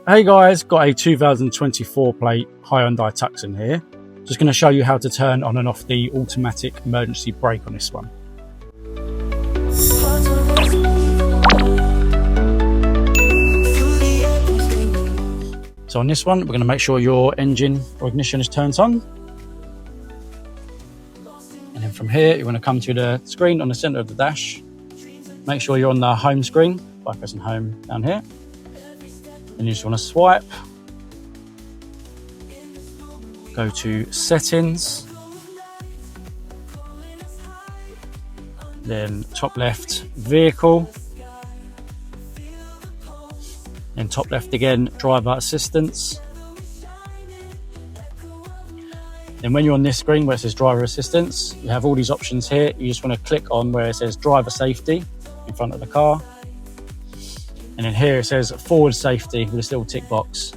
Hey guys, got a 2024 plate Hyundai Tucson here. Just going to show you how to turn on and off the automatic emergency brake on this one. So on this one, we're going to make sure your engine or ignition is turned on. And then from here, you want to come to the screen on the center of the dash. Make sure you're on the home screen by pressing home down here. And you just want to swipe, go to settings, then top left vehicle, then top left again driver assistance. Then when you're on this screen where it says driver assistance, you have all these options here. You just want to click on where it says driver safety in front of the car. And then here it says forward safety with this little tick box.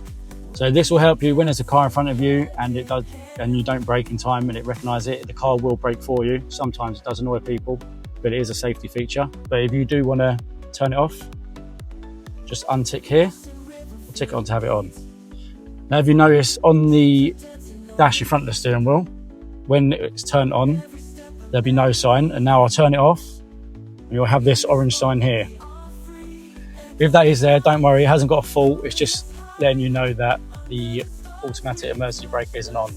So this will help you when there's a car in front of you and you don't brake in time and it recognises it, the car will brake for you. Sometimes it does annoy people, but it is a safety feature. But if you do want to turn it off, just untick here, or tick it on to have it on. Now if you notice on the dash in front of the steering wheel, when it's turned on, there'll be no sign, and now I'll turn it off and you'll have this orange sign here. If that is there, don't worry, it hasn't got a fault. It's just letting you know that the automatic emergency brake isn't on.